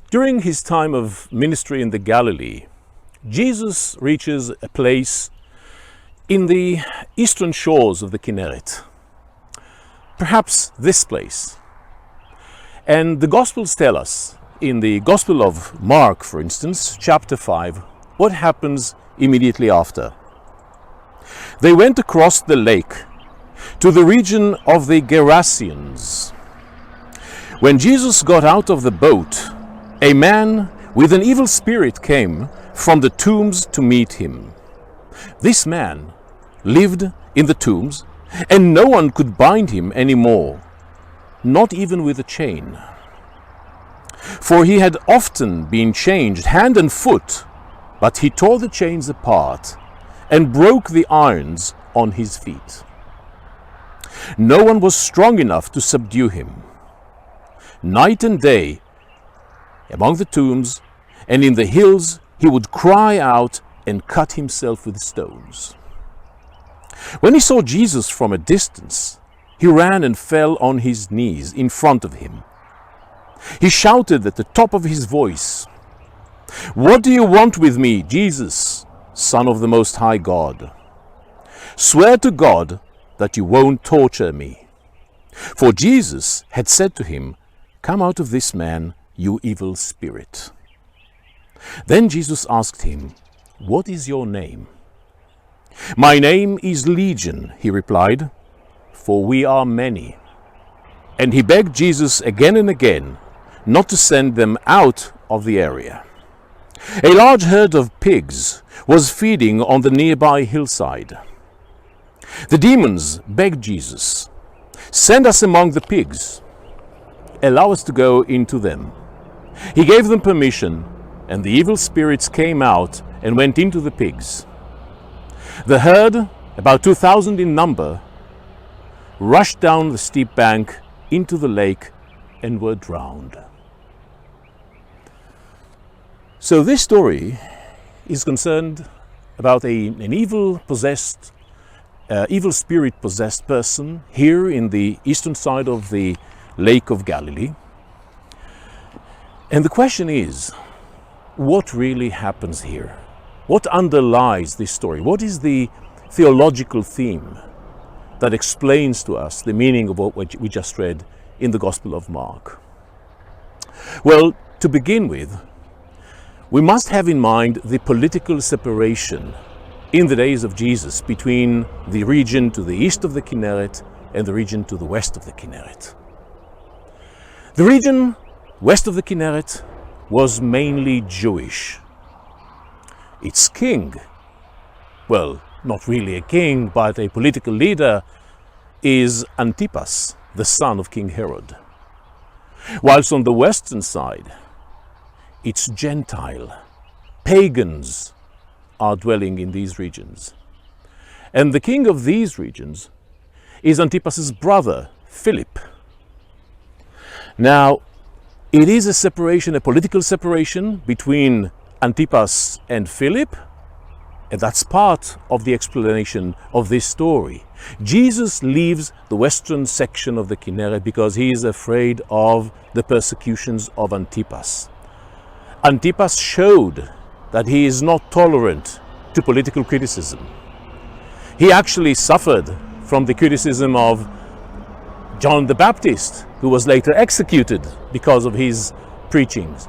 During his time of ministry in the Galilee, Jesus reaches a place in the eastern shores of the Kinneret. Perhaps this place. And the Gospels tell us, in the Gospel of Mark, for instance, chapter 5, what happens immediately after. They went across the lake to the region of the Gerasenes. When Jesus got out of the boat, a man with an evil spirit came from the tombs to meet him. This man lived in the tombs, and no one could bind him anymore, not even with a chain. For he had often been chained hand and foot, but he tore the chains apart and broke the irons on his feet. No one was strong enough to subdue him. Night and day, among the tombs and in the hills, he would cry out and cut himself with stones. When he saw Jesus from a distance, he ran and fell on his knees in front of him. He shouted at the top of his voice, "What do you want with me, Jesus, Son of the Most High God? Swear to God that you won't torture me." For Jesus had said to him, "Come out of this man, you evil spirit." Then Jesus asked him, "What is your name?" "My name is Legion," he replied, "for we are many." And he begged Jesus again and again not to send them out of the area. A large herd of pigs was feeding on the nearby hillside. The demons begged Jesus, "Send us among the pigs. Allow us to go into them." He gave them permission, and the evil spirits came out and went into the pigs. The herd, about 2,000 in number, rushed down the steep bank into the lake and were drowned. So this story is concerned about an evil spirit possessed person here in the eastern side of the Lake of Galilee. And the question is, what really happens here? What underlies this story? What is the theological theme that explains to us the meaning of what we just read in the Gospel of Mark? Well, to begin with, we must have in mind the political separation in the days of Jesus between the region to the east of the Kinneret and the region to the west of the Kinneret. The region west of the Kinneret was mainly Jewish. Its king, well, not really a king, but a political leader, is Antipas, the son of King Herod. Whilst on the western side, it's Gentile, pagans are dwelling in these regions. And the king of these regions is Antipas's brother, Philip. Now, it is a separation, a political separation between Antipas and Philip, and that's part of the explanation of this story. Jesus leaves the western section of the Kinneret because he is afraid of the persecutions of Antipas. Antipas showed that he is not tolerant to political criticism. He actually suffered from the criticism of John the Baptist, who was later executed because of his preachings.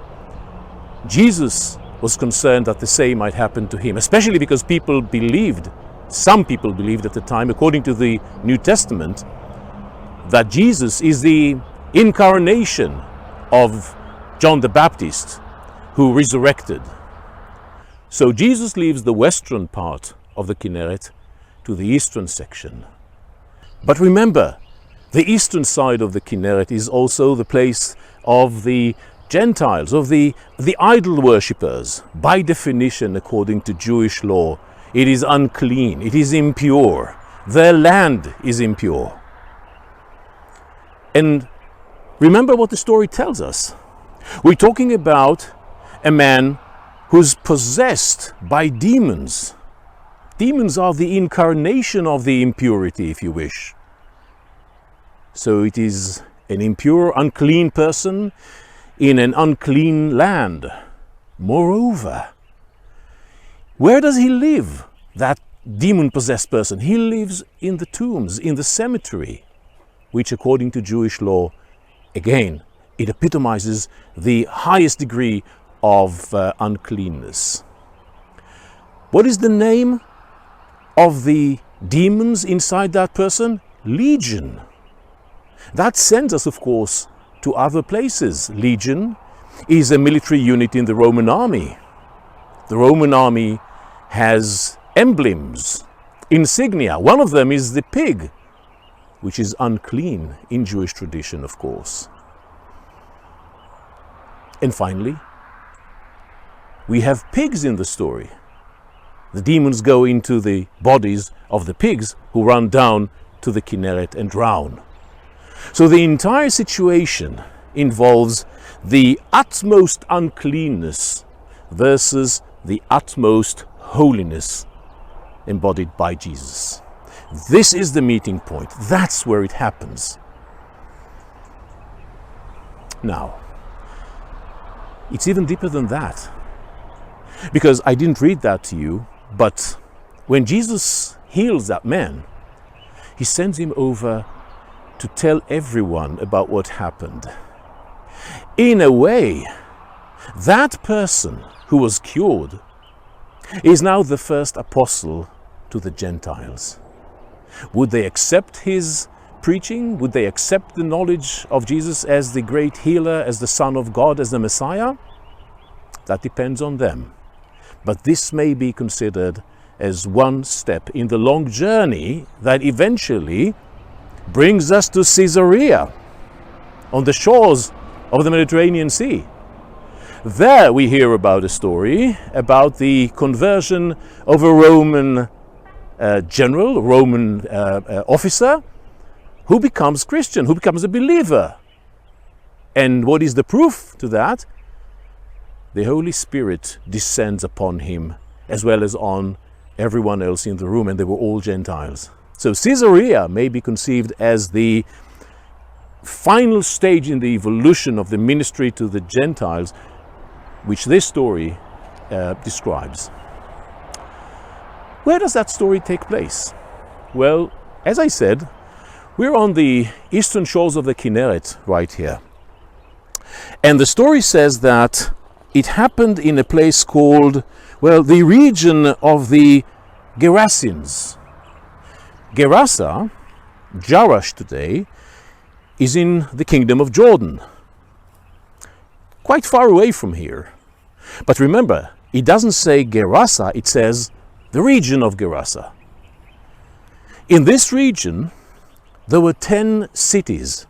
Jesus was concerned that the same might happen to him, especially because some people believed at the time, according to the New Testament, that Jesus is the incarnation of John the Baptist, who resurrected. So Jesus leaves the western part of the Kinneret to the eastern section. But remember, the eastern side of the Kinneret is also the place of the Gentiles, of the idol worshippers. By definition, according to Jewish law, it is unclean, it is impure. Their land is impure. And remember what the story tells us. We're talking about a man who's possessed by demons. Demons are the incarnation of the impurity, if you wish. So it is an impure, unclean person in an unclean land. Moreover, where does he live, that demon-possessed person? He lives in the tombs, in the cemetery, which according to Jewish law, again, it epitomizes the highest degree of uncleanness. What is the name of the demons inside that person? Legion. That sends us, of course, to other places. Legion is a military unit in the Roman army. The Roman army has emblems, insignia. One of them is the pig, which is unclean in Jewish tradition, of course. And finally, we have pigs in the story. The demons go into the bodies of the pigs who run down to the Kinneret and drown. So the entire situation involves the utmost uncleanness versus the utmost holiness embodied by Jesus. This is the meeting point. That's where it happens. Now, it's even deeper than that. Because I didn't read that to you, but when Jesus heals that man, he sends him over to tell everyone about what happened. In a way, that person who was cured is now the first apostle to the Gentiles. Would they accept his preaching? Would they accept the knowledge of Jesus as the great healer, as the Son of God, as the Messiah? That depends on them. But this may be considered as one step in the long journey that eventually brings us to Caesarea, on the shores of the Mediterranean Sea. There we hear about a story about the conversion of a Roman general, Roman officer, who becomes Christian, who becomes a believer. And what is the proof to that? The Holy Spirit descends upon him as well as on everyone else in the room, and they were all Gentiles. So Caesarea may be conceived as the final stage in the evolution of the ministry to the Gentiles, which this story describes. Where does that story take place? Well, as I said, we're on the eastern shores of the Kinneret right here. And the story says that it happened in a place called, well, the region of the Gerasenes. Gerasa, Jerash today, is in the kingdom of Jordan. Quite far away from here. But remember, it doesn't say Gerasa, it says the region of Gerasa. In this region, there were 10 cities,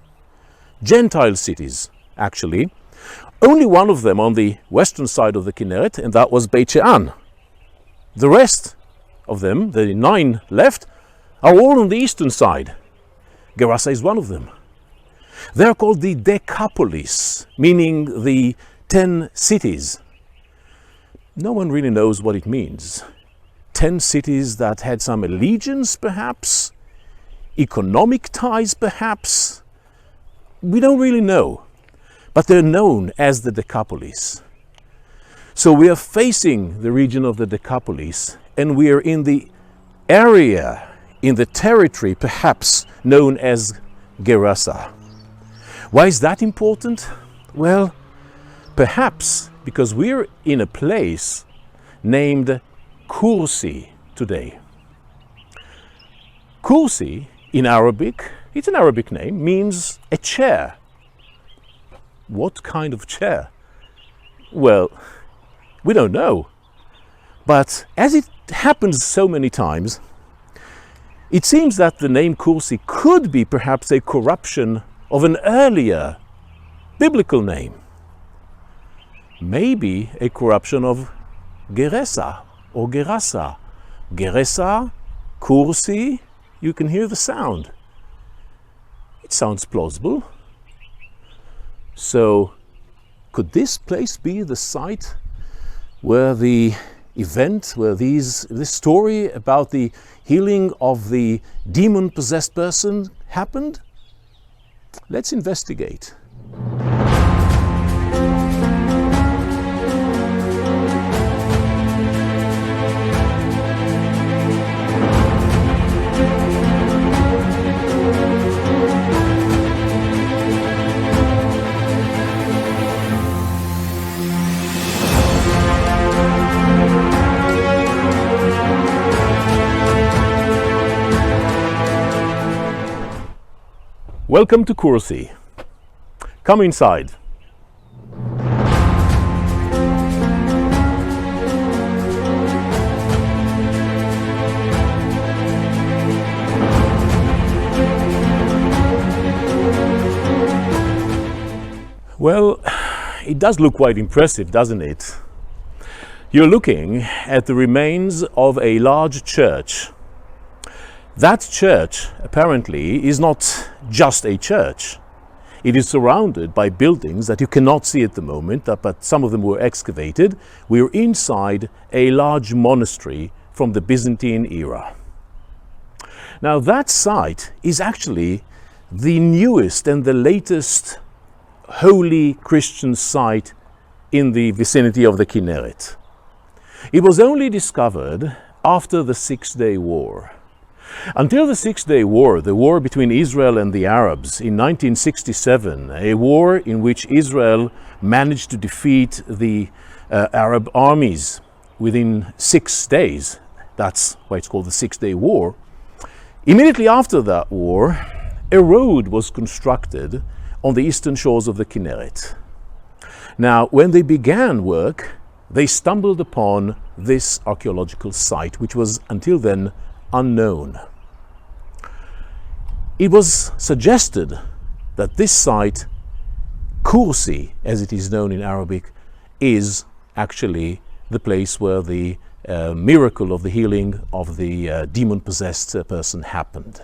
Gentile cities, actually. Only one of them on the western side of the Kinneret, and that was Beit She'an. The rest of them, the 9 left, are all on the eastern side. Gerasa is one of them. They're called the Decapolis, meaning the 10 cities. No one really knows what it means. 10 cities that had some allegiance, perhaps? Economic ties, perhaps? We don't really know. But they're known as the Decapolis. So we are facing the region of the Decapolis, and we are in the area, in the territory, perhaps known as Gerasa. Why is that important? Well, perhaps because we're in a place named KURSI today. KURSI in Arabic, it's an Arabic name, means a chair. What kind of chair? Well, we don't know. But as it happens so many times, it seems that the name KURSI could be perhaps a corruption of an earlier biblical name. Maybe a corruption of Gerasa or Gerasa. Gerasa, KURSI, you can hear the sound. It sounds plausible. So, could this place be the site where the event, where this story about the healing of the demon-possessed person happened? Let's investigate. Welcome to KURSI. Come inside. Well, it does look quite impressive, doesn't it? You're looking at the remains of a large church. That church, apparently, is not just a church. It is surrounded by buildings that you cannot see at the moment, but some of them were excavated. We're inside a large monastery from the Byzantine era. Now, that site is actually the newest and the latest holy Christian site in the vicinity of the Kinneret. It was only discovered after the Six-Day War. Until the Six-Day War, the war between Israel and the Arabs in 1967, a war in which Israel managed to defeat the Arab armies within 6 days. That's why it's called the Six-Day War. Immediately after that war, a road was constructed on the eastern shores of the Kinneret. Now, when they began work, they stumbled upon this archaeological site, which was until then unknown. It was suggested that this site, KURSI, as it is known in Arabic, is actually the place where the miracle of the healing of the demon-possessed person happened.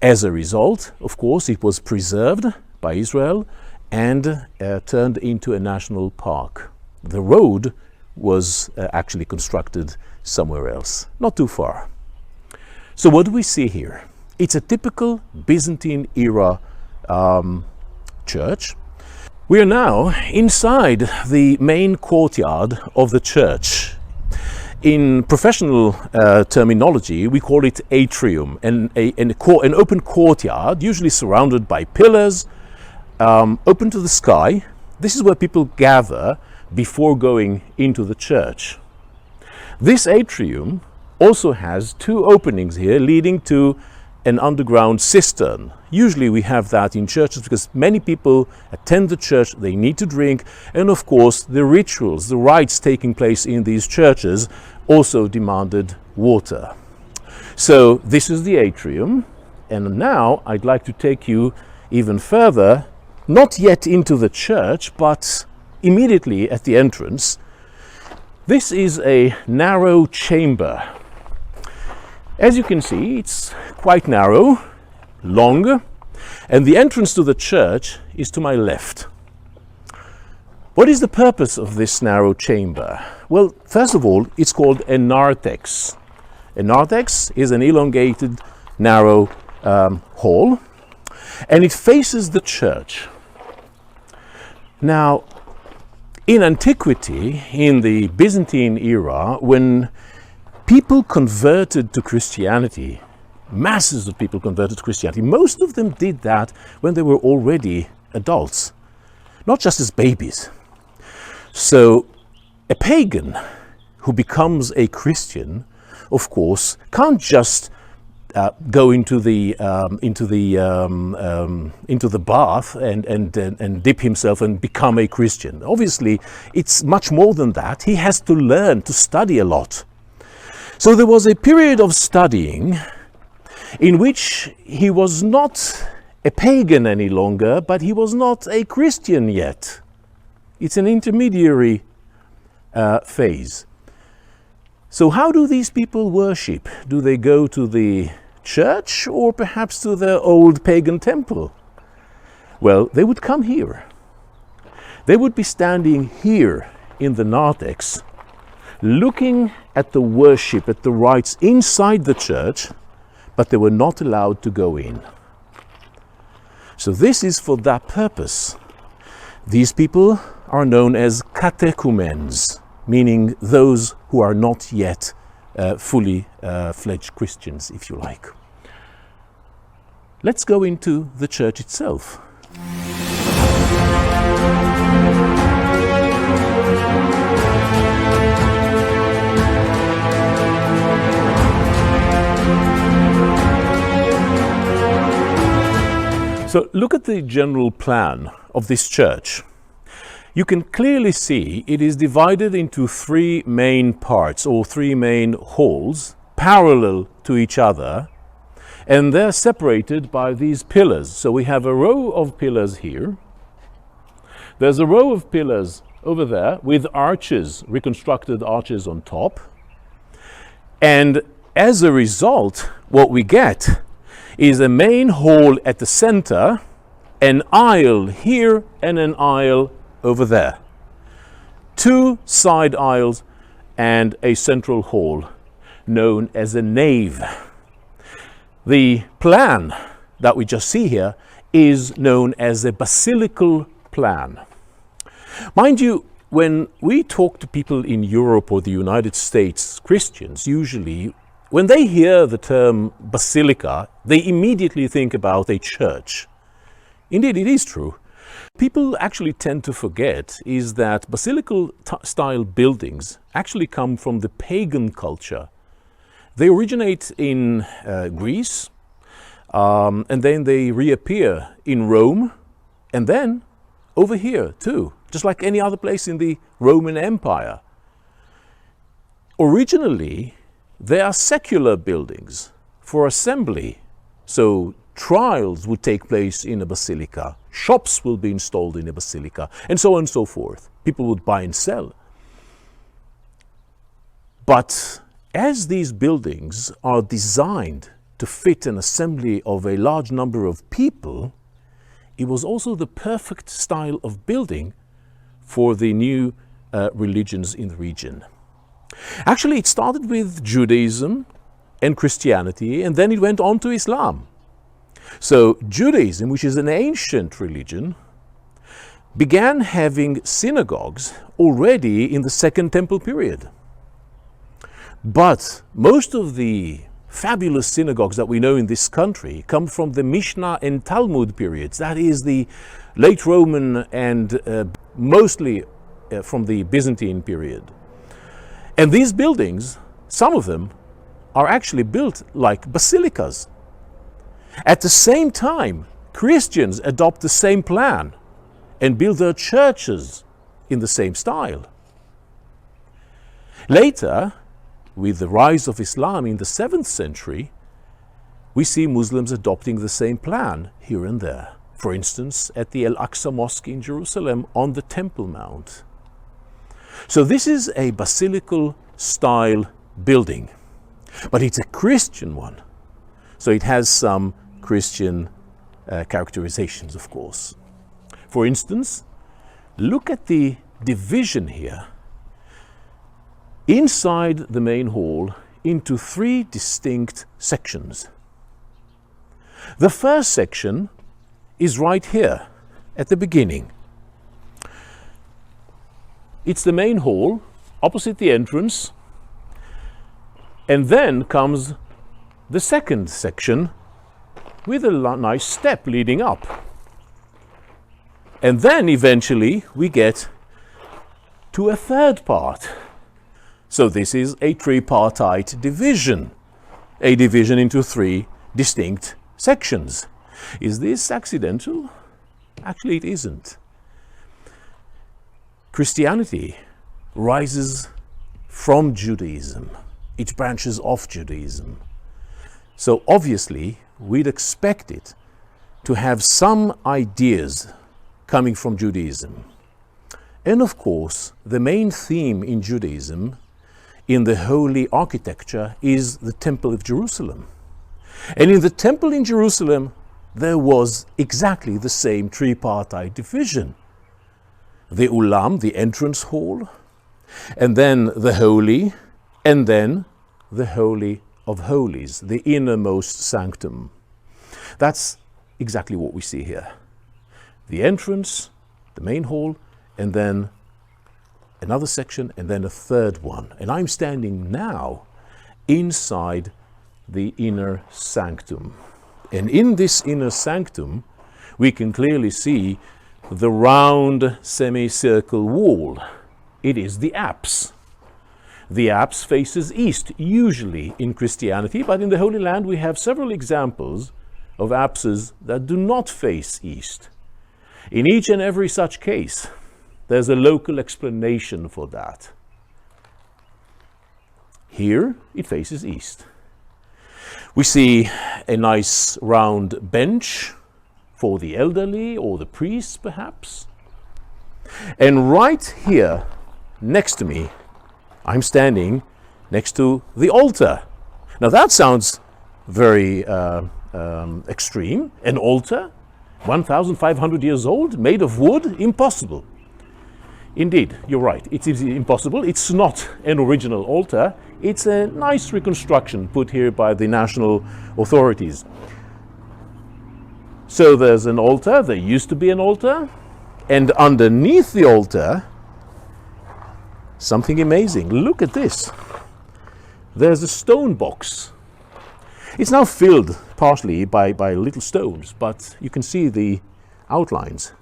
As a result, of course, it was preserved by Israel and turned into a national park. The road was actually constructed somewhere else, not too far. So what do we see here? It's a typical Byzantine era church. We are now inside the main courtyard of the church. In professional terminology, we call it atrium, an open courtyard, usually surrounded by pillars, open to the sky. This is where people gather before going into the church. This atrium also has 2 openings here leading to an underground cistern. Usually we have that in churches because many people attend the church, they need to drink, and of course the rituals, the rites taking place in these churches also demanded water. So this is the atrium, and now I'd like to take you even further, not yet into the church, but immediately at the entrance. This is a narrow chamber. As you can see, it's quite narrow, long, and the entrance to the church is to my left. What is the purpose of this narrow chamber? Well, first of all, it's called a narthex. A narthex is an elongated, narrow hall, and it faces the church. Now, in antiquity, in the Byzantine era, when people converted to Christianity, masses of people converted to Christianity, most of them did that when they were already adults, not just as babies. So a pagan who becomes a Christian, of course, can't just go into the bath and dip himself and become a Christian. Obviously, it's much more than that. He has to learn, to study a lot. So there was a period of studying in which he was not a pagan any longer, but he was not a Christian yet. It's an intermediary phase. So how do these people worship? Do they go to the church or perhaps to their old pagan temple? Well, they would come here. They would be standing here in the narthex, looking at the worship, at the rites inside the church, but they were not allowed to go in. So this is for that purpose. These people are known as catechumens, meaning those who are not yet fully fledged Christians, if you like. Let's go into the church itself. So look at the general plan of this church. You can clearly see it is divided into three main parts, or three main halls, parallel to each other, and they're separated by these pillars. So we have a row of pillars here. There's a row of pillars over there with arches, reconstructed arches on top. And as a result, what we get is a main hall at the center, an aisle here and an aisle over there. Two side aisles and a central hall known as a nave. The plan that we just see here is known as a basilical plan. Mind you, when we talk to people in Europe or the United States, Christians usually, when they hear the term basilica, they immediately think about a church. Indeed, it is true. People actually tend to forget is that basilical style buildings actually come from the pagan culture. They originate in Greece, and then they reappear in Rome, and then over here too, just like any other place in the Roman Empire. Originally, they are secular buildings for assembly. So trials would take place in a basilica, shops will be installed in a basilica, and so on and so forth. People would buy and sell. But as these buildings are designed to fit an assembly of a large number of people, it was also the perfect style of building for the new religions in the region. Actually, it started with Judaism and Christianity, and then it went on to Islam. So Judaism, which is an ancient religion, began having synagogues already in the Second Temple period. But most of the fabulous synagogues that we know in this country come from the Mishnah and Talmud periods. That is the late Roman and mostly from the Byzantine period. And these buildings, some of them, are actually built like basilicas. At the same time, Christians adopt the same plan and build their churches in the same style. Later, with the rise of Islam in the 7th century, we see Muslims adopting the same plan here and there. For instance, at the Al-Aqsa Mosque in Jerusalem on the Temple Mount. So this is a basilical style building, but it's a Christian one. So it has some Christian characterizations, of course. For instance, look at the division here inside the main hall into three distinct sections. The first section is right here at the beginning. It's the main hall opposite the entrance, and then comes the second section with a nice step leading up. And then eventually we get to a third part. So this is a tripartite division, a division into three distinct sections. Is this accidental? Actually, it isn't. Christianity rises from Judaism. It branches off Judaism. So obviously, we'd expect it to have some ideas coming from Judaism. And of course, the main theme in Judaism, in the holy architecture, is the Temple of Jerusalem. And in the Temple in Jerusalem, there was exactly the same tripartite division. The Ulam, the entrance hall, and then the Holy, and then the Holy of Holies, the innermost sanctum. That's exactly what we see here. The entrance, the main hall, and then another section, and then a third one. And I'm standing now inside the inner sanctum. And in this inner sanctum, we can clearly see the round semicircle wall. It is the apse. The apse faces east, usually in Christianity, but in the Holy Land we have several examples of apses that do not face east. In each and every such case, there's a local explanation for that. Here, it faces east. We see a nice round bench for the elderly or the priests, perhaps. And right here, next to me, I'm standing next to the altar. Now that sounds very extreme. An altar, 1,500 years old, made of wood? Impossible. Indeed, you're right, it is impossible. It's not an original altar. It's a nice reconstruction put here by the national authorities. So there's an altar, there used to be an altar, and underneath the altar, something amazing. Look at this. There's a stone box. It's now filled partially by little stones, but you can see the outlines.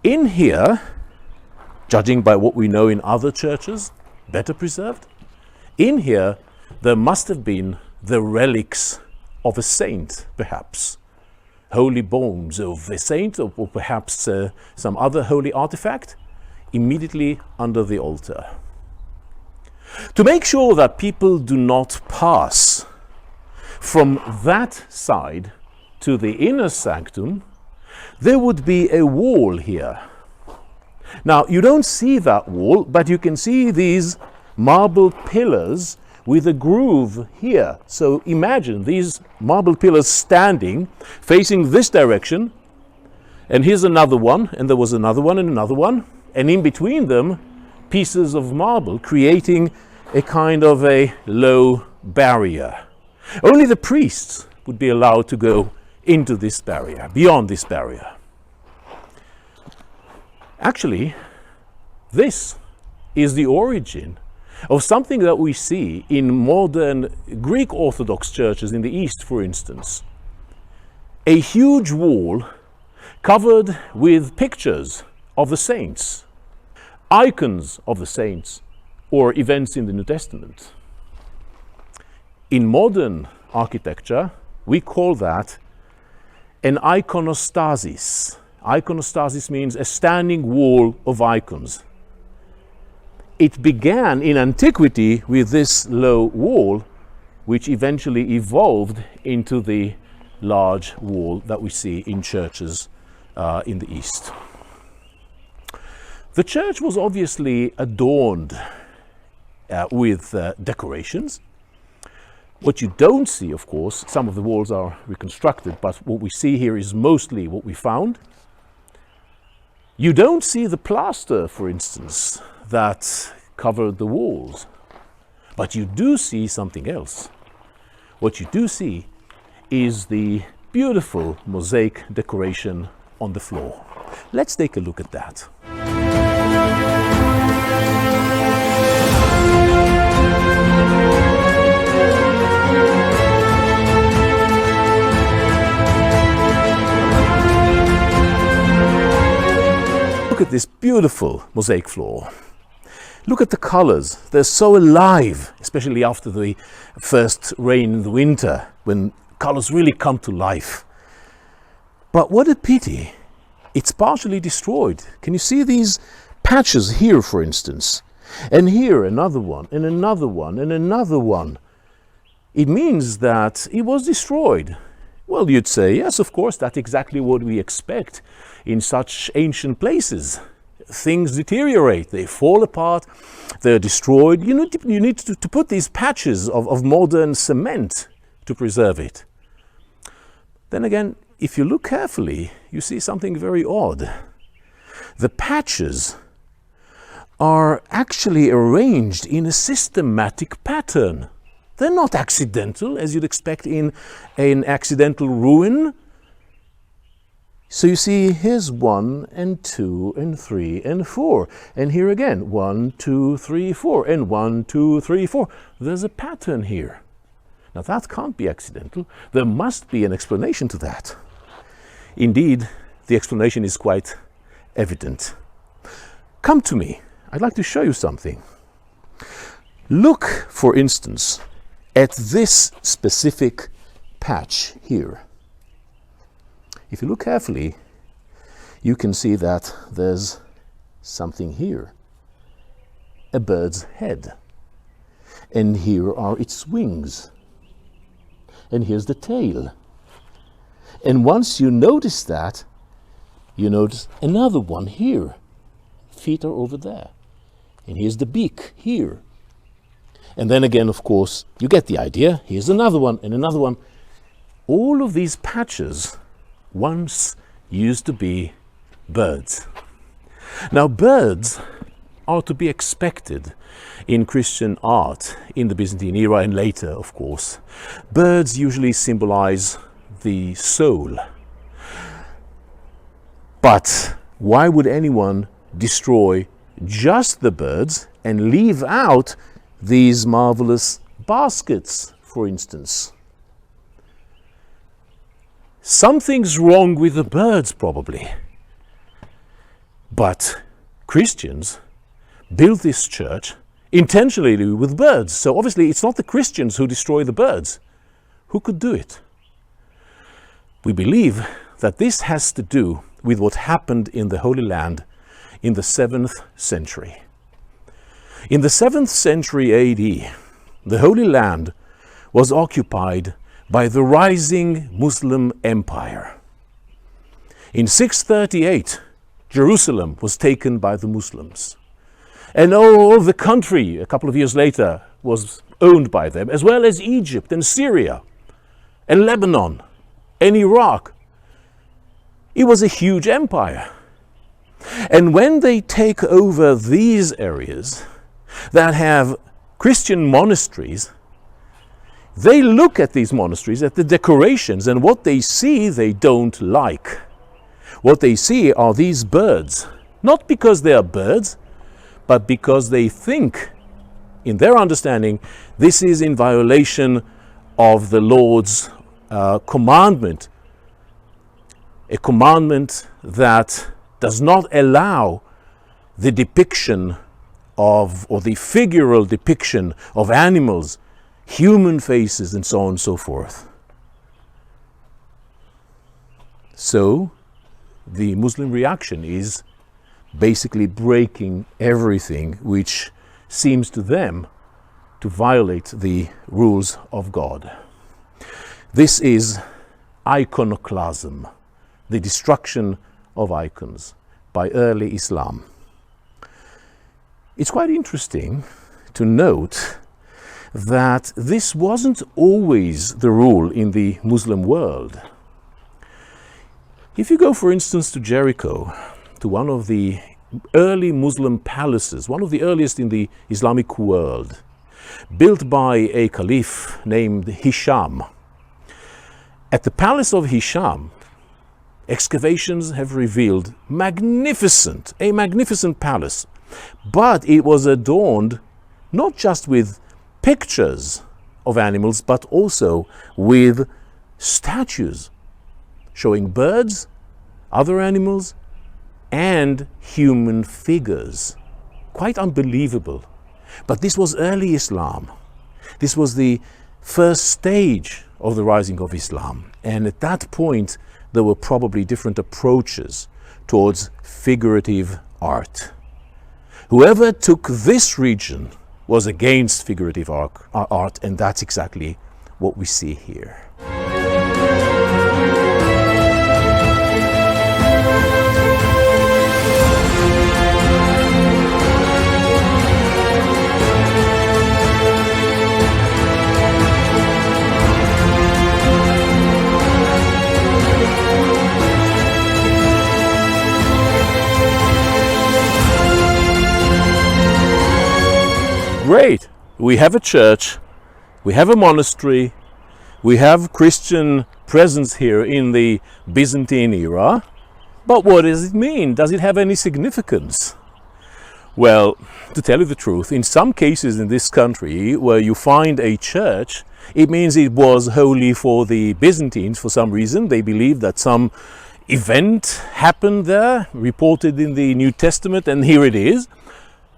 In here, judging by what we know in other churches, better preserved, in here there must have been the relics of a saint, perhaps. Holy bones of a saint, or perhaps some other holy artifact, immediately under the altar. To make sure that people do not pass from that side to the inner sanctum, there would be a wall here. Now, you don't see that wall, but you can see these marble pillars with a groove here. So imagine these marble pillars standing, facing this direction, and here's another one, and there was another one and another one, and in between them, pieces of marble, creating a kind of a low barrier. Only the priests would be allowed to go into this barrier, beyond this barrier. Actually, this is the origin of something that we see in modern Greek Orthodox churches in the East, for instance. A huge wall covered with pictures of the saints, icons of the saints, or events in the New Testament. In modern architecture, we call that an iconostasis. Iconostasis means a standing wall of icons. It began in antiquity with this low wall, which eventually evolved into the large wall that we see in churches in the East. The church was obviously adorned with decorations. What you don't see, of course, some of the walls are reconstructed, but what we see here is mostly what we found. You don't see the plaster, for instance, that covered the walls, but you do see something else. What you do see is the beautiful mosaic decoration on the floor. Let's take a look at that. Look at this beautiful mosaic floor. Look at the colors. They're so alive, especially after the first rain in the winter, when colors really come to life. But what a pity. It's partially destroyed. Can you see these patches here, for instance? And here another one, and another one, and another one. It means that it was destroyed. Well, you'd say, yes, of course, that's exactly what we expect in such ancient places. Things deteriorate, they fall apart, they're destroyed. You need to put these patches of modern cement to preserve it. Then again, if you look carefully, you see something very odd. The patches are actually arranged in a systematic pattern. They're not accidental, as you'd expect in an accidental ruin. So you see, here's 1 and 2 and 3 and 4. And here again, 1, 2, 3, 4, and 1, 2, 3, 4. There's a pattern here. Now that can't be accidental. There must be an explanation to that. Indeed, the explanation is quite evident. Come to me. I'd like to show you something. Look, for instance, at this specific patch here. If you look carefully, you can see that there's something here, a bird's head. And here are its wings. And here's the tail. And once you notice that, you notice another one here. Feet are over there. And here's the beak here. And then again, of course, you get the idea. Here's another one and another one. All of these patches once used to be birds. Now, birds are to be expected in Christian art in the Byzantine era and later, of course. Birds usually symbolize the soul. But why would anyone destroy just the birds and leave out these marvelous baskets, for instance? Something's wrong with the birds, probably. But Christians built this church intentionally with birds. So obviously it's not the Christians who destroy the birds. Who could do it? We believe that this has to do with what happened in the Holy Land in the 7th century. In the 7th century AD, the Holy Land was occupied by the rising Muslim Empire. In 638, Jerusalem was taken by the Muslims. And all the country, a couple of years later, was owned by them, as well as Egypt and Syria and Lebanon and Iraq. It was a huge empire. And when they take over these areas that have Christian monasteries, they look at these monasteries, at the decorations, and what they see they don't like. What they see are these birds, not because they are birds, but because they think, in their understanding, this is in violation of the Lord's commandment, a commandment that does not allow the depiction of, or the figural depiction of animals, human faces, and so on and so forth. So the Muslim reaction is basically breaking everything which seems to them to violate the rules of God. This is iconoclasm, the destruction of icons by early Islam. It's quite interesting to note that this wasn't always the rule in the Muslim world. If you go, for instance, to Jericho, to one of the early Muslim palaces, one of the earliest in the Islamic world, built by a caliph named Hisham. At the palace of Hisham, excavations have revealed a magnificent palace, but it was adorned not just with pictures of animals, but also with statues showing birds, other animals, and human figures. Quite unbelievable. But this was early Islam. This was the first stage of the rising of Islam. And at that point, there were probably different approaches towards figurative art. Whoever took this region was against figurative art, and that's exactly what we see here. Great! We have a church, we have a monastery, we have Christian presence here in the Byzantine era, but what does it mean? Does it have any significance? Well, to tell you the truth, in some cases in this country where you find a church, it means it was holy for the Byzantines for some reason. They believe that some event happened there, reported in the New Testament, and here it is.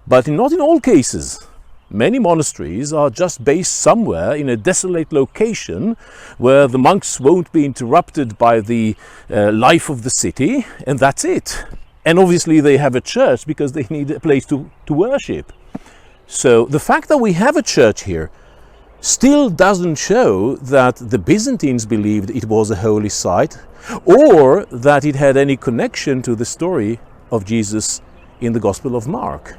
But not in all cases. Many monasteries are just based somewhere in a desolate location where the monks won't be interrupted by the life of the city, and that's it. And obviously they have a church because they need a place to worship. So the fact that we have a church here still doesn't show that the Byzantines believed it was a holy site, or that it had any connection to the story of Jesus in the Gospel of Mark,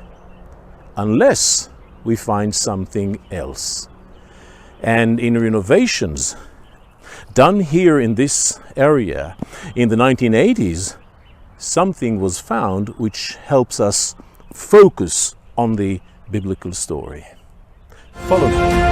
unless we find something else. And in renovations done here in this area in the 1980s, something was found which helps us focus on the biblical story. Follow me.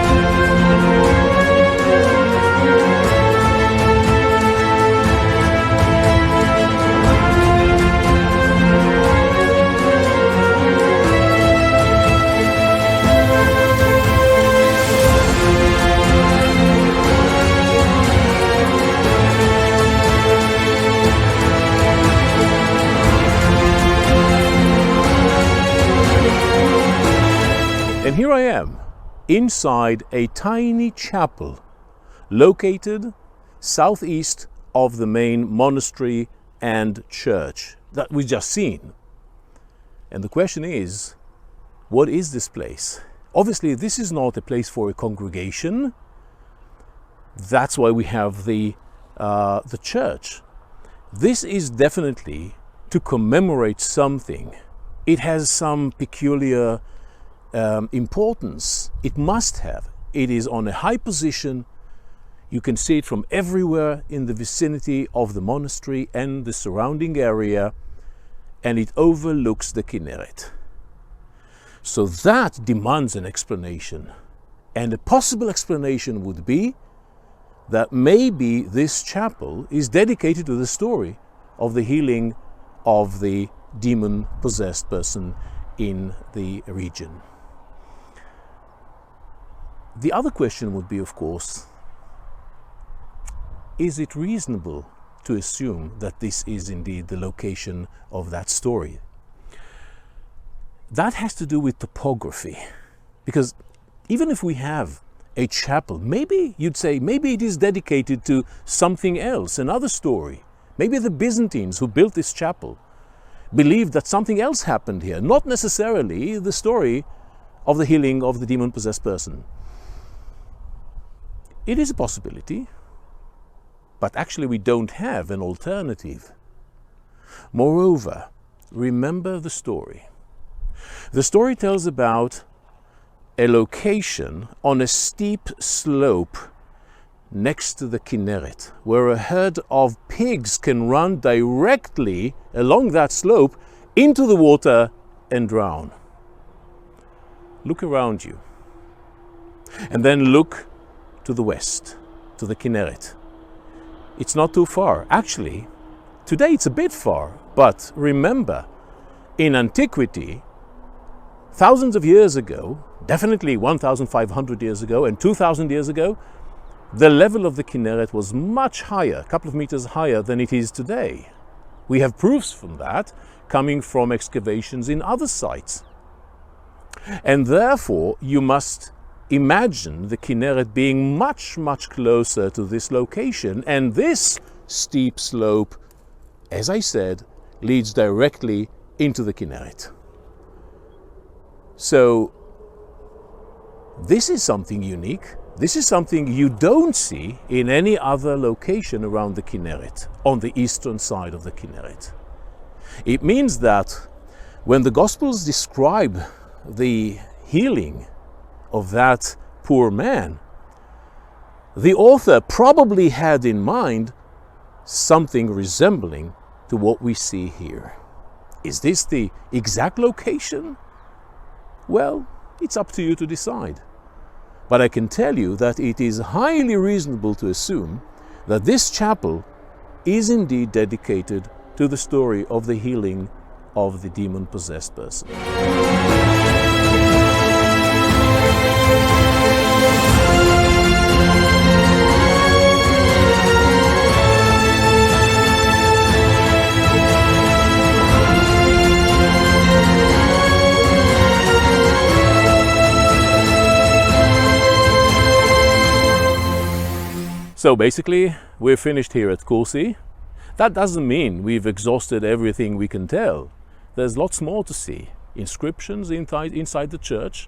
And here I am, inside a tiny chapel located southeast of the main monastery and church that we just seen. And the question is, what is this place? Obviously, this is not a place for a congregation. That's why we have the church. This is definitely to commemorate something. It has some peculiar importance. It must have. It is on a high position. You can see it from everywhere in the vicinity of the monastery and the surrounding area, and it overlooks the Kinneret. So that demands an explanation. And a possible explanation would be that maybe this chapel is dedicated to the story of the healing of the demon-possessed person in the region. The other question would be, of course, is it reasonable to assume that this is indeed the location of that story? That has to do with topography, because even if we have a chapel, maybe you'd say, maybe it is dedicated to something else, another story. Maybe the Byzantines who built this chapel believed that something else happened here, not necessarily the story of the healing of the demon-possessed person. It is a possibility, but actually we don't have an alternative. Moreover, remember the story. The story tells about a location on a steep slope next to the Kinneret, where a herd of pigs can run directly along that slope into the water and drown. Look around you, and then look to the west, to the Kinneret. It's not too far. Actually, today it's a bit far, but remember, in antiquity, thousands of years ago, definitely 1,500 years ago and 2,000 years ago, the level of the Kinneret was much higher, a couple of meters higher than it is today. We have proofs from that coming from excavations in other sites. And therefore, you must imagine the Kinneret being much, much closer to this location, and this steep slope, as I said, leads directly into the Kinneret. So this is something unique. This is something you don't see in any other location around the Kinneret, on the eastern side of the Kinneret. It means that when the Gospels describe the healing of that poor man, the author probably had in mind something resembling to what we see here. Is this the exact location? Well, it's up to you to decide. But I can tell you that it is highly reasonable to assume that this chapel is indeed dedicated to the story of the healing of the demon-possessed person. So basically, we're finished here at KURSI. That doesn't mean we've exhausted everything we can tell. There's lots more to see. Inscriptions inside the church,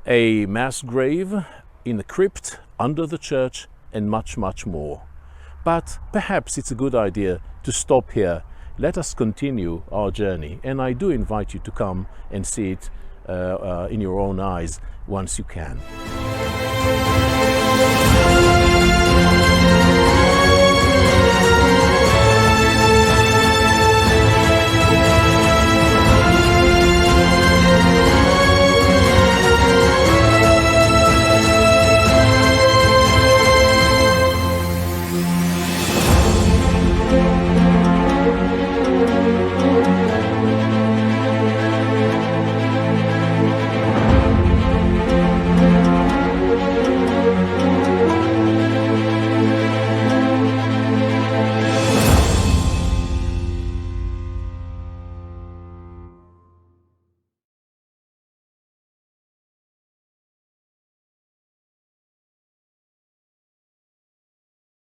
a mass grave in the crypt under the church, and much, much more. But perhaps it's a good idea to stop here. Let us continue our journey, and I do invite you to come and see it in your own eyes once you can.